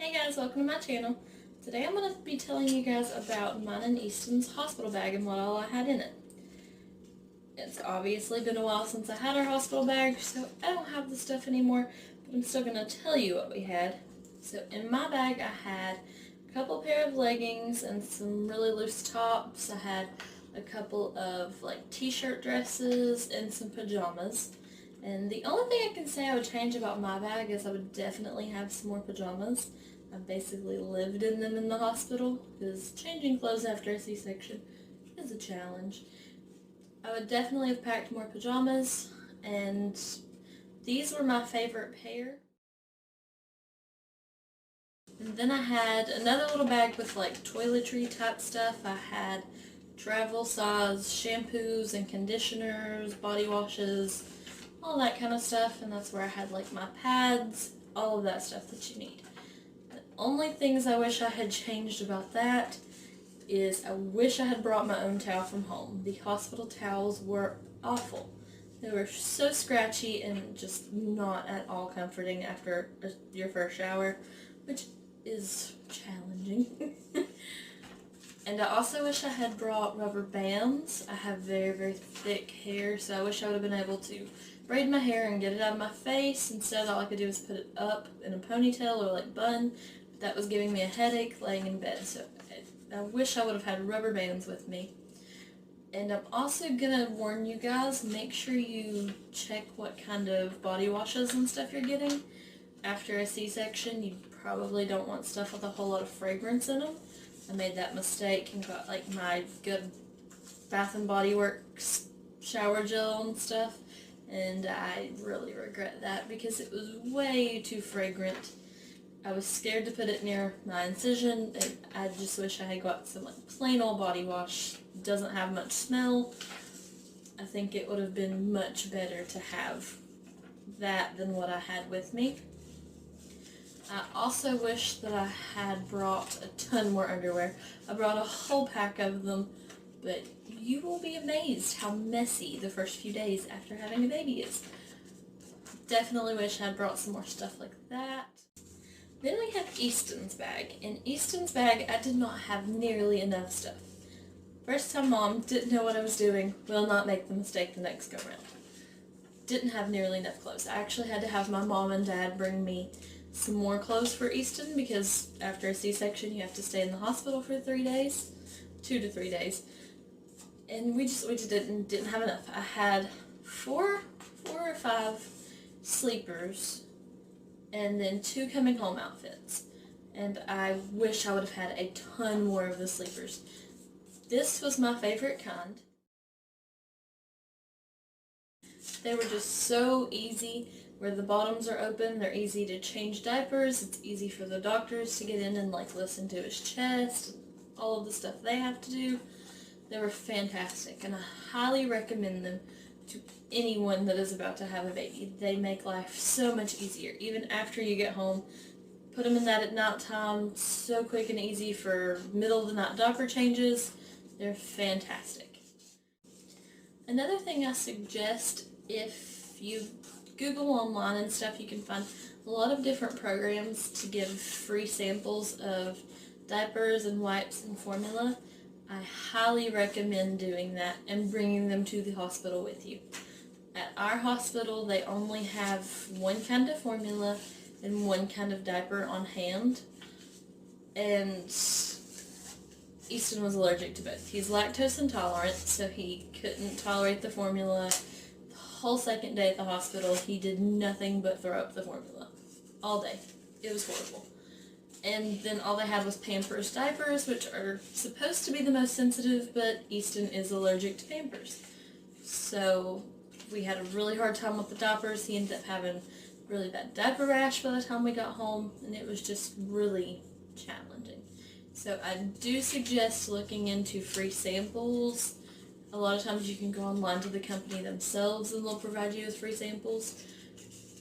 Hey guys, welcome to my channel. Today I'm going to be telling you guys about mine and Easton's hospital bag and what all I had in it. It's obviously been a while since I had our hospital bag, so I don't have the stuff anymore, but I'm still going to tell you what we had. So in my bag I had a couple pair of leggings and some really loose tops. I had a couple of t-shirt dresses and some pajamas. And the only thing I can say I would change about my bag is I would definitely have some more pajamas. I basically lived in them in the hospital because changing clothes after a C-section is a challenge. I would definitely have packed more pajamas, and these were my favorite pair. And then I had another little bag with toiletry type stuff. I had travel size shampoos and conditioners, body washes, all that kind of stuff, and that's where I had my pads, all of that stuff that you need. The only things I wish I had changed about that is I wish I had brought my own towel from home. The hospital towels were awful. They were so scratchy and just not at all comforting after your first shower, which is challenging. And I also wish I had brought rubber bands. I have very, very thick hair, so I wish I would have been able to braid my hair and get it out of my face. Instead, all I could do was put it up in a ponytail or bun. That was giving me a headache laying in bed, so I wish I would have had rubber bands with me. And I'm also gonna warn you guys, make sure you check what kind of body washes and stuff you're getting. After a C-section, you probably don't want stuff with a whole lot of fragrance in them. I made that mistake and got my good Bath and Body Works shower gel and stuff, and I really regret that because it was way too fragrant. I was scared to put it near my incision, and I just wish I had got some plain old body wash. It doesn't have much smell. I think it would have been much better to have that than what I had with me. I also wish that I had brought a ton more underwear. I brought a whole pack of them, but you will be amazed how messy the first few days after having a baby is. Definitely wish I had brought some more stuff like that. Then we have Easton's bag. In Easton's bag, I did not have nearly enough stuff. First time mom, didn't know what I was doing, will not make the mistake the next go round. Didn't have nearly enough clothes. I actually had to have my mom and dad bring me some more clothes for Easton because after a C-section you have to stay in the hospital for 3 days, 2 to 3 days, and we just didn't have enough. I had four or five sleepers and then 2 coming home outfits, and I wish I would have had a ton more of the sleepers. This was my favorite kind. They were just so easy. Where the bottoms are open, they're easy to change diapers. It's easy for the doctors to get in and listen to his chest, all of the stuff they have to do. They were fantastic, and I highly recommend them to anyone that is about to have a baby. They make life so much easier. Even after you get home, put them in that at night time. So quick and easy for middle of the night diaper changes. They're fantastic. Another thing I suggest, if you Google online and stuff, you can find a lot of different programs to give free samples of diapers and wipes and formula. I highly recommend doing that and bringing them to the hospital with you. At our hospital, they only have one kind of formula and one kind of diaper on hand, and Easton was allergic to both. He's lactose intolerant, so he couldn't tolerate the formula. Whole second day at the hospital, he did nothing but throw up the formula all day. It was horrible. And then all they had was Pampers diapers, which are supposed to be the most sensitive, but Easton is allergic to Pampers. So we had a really hard time with the diapers. He ended up having really bad diaper rash by the time we got home, and it was just really challenging. So I do suggest looking into free samples. A lot of times you can go online to the company themselves and they'll provide you with free samples,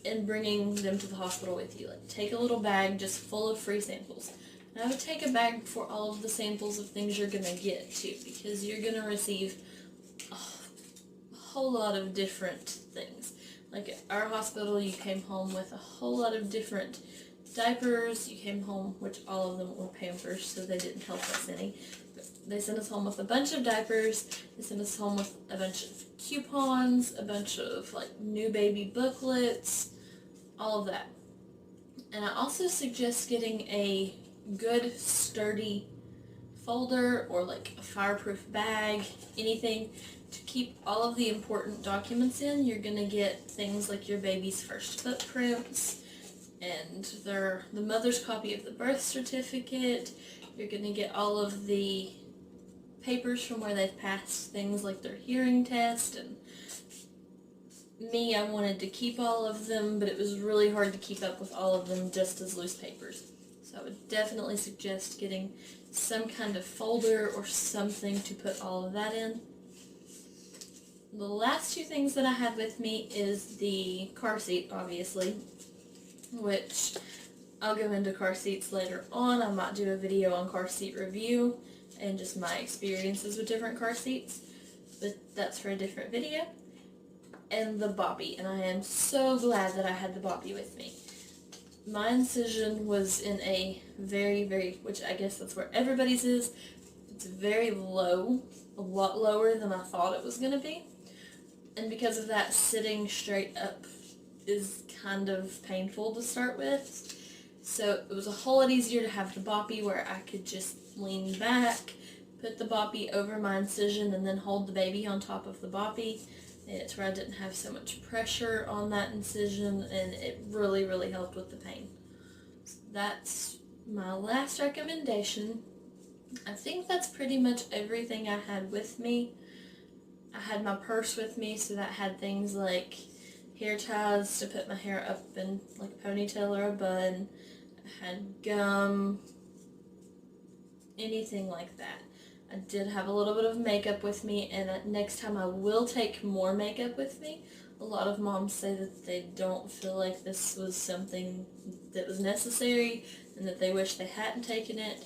and bringing them to the hospital with you. Take a little bag just full of free samples. And I would take a bag for all of the samples of things you're going to get too, because you're going to receive a whole lot of different things. At our hospital, you came home with a whole lot of different diapers. You came home, which all of them were Pampers, so they didn't help us any. But they sent us home with a bunch of diapers. They sent us home with a bunch of coupons, a bunch of like new baby booklets, all of that. And I also suggest getting a good sturdy folder or like a fireproof bag, anything to keep all of the important documents in. You're going to get things like your baby's first footprints and the mother's copy of the birth certificate. You're going to get all of the papers from where they've passed things like their hearing test. And me, I wanted to keep all of them, but it was really hard to keep up with all of them just as loose papers. So I would definitely suggest getting some kind of folder or something to put all of that in. The last two things that I had with me is the car seat, obviously, which I'll go into car seats later on. I might do a video on car seat review and just my experiences with different car seats, but that's for a different video. And the boppy, and I am so glad that I had the boppy with me. My incision was in a very, which I guess that's where everybody's is, it's very low, a lot lower than I thought it was going to be. And because of that, sitting straight up is kind of painful to start with. So it was a whole lot easier to have the boppy where I could just lean back, put the boppy over my incision, and then hold the baby on top of the boppy. And it's where I didn't have so much pressure on that incision, and it really helped with the pain. So that's my last recommendation. I think that's pretty much everything I had with me. I had my purse with me, so that had things like hair ties to put my hair up in like a ponytail or a bun. I had gum, anything like that. I did have a little bit of makeup with me, and next time I will take more makeup with me. A lot of moms say that they don't feel like this was something that was necessary and that they wish they hadn't taken it.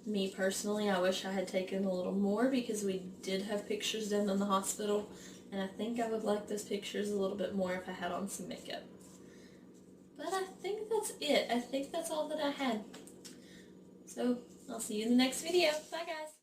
Me personally, I wish I had taken a little more because we did have pictures done in the hospital, and I think I would like those pictures a little bit more if I had on some makeup. But I think that's it. I think that's all that I had. So I'll see you in the next video. Bye guys!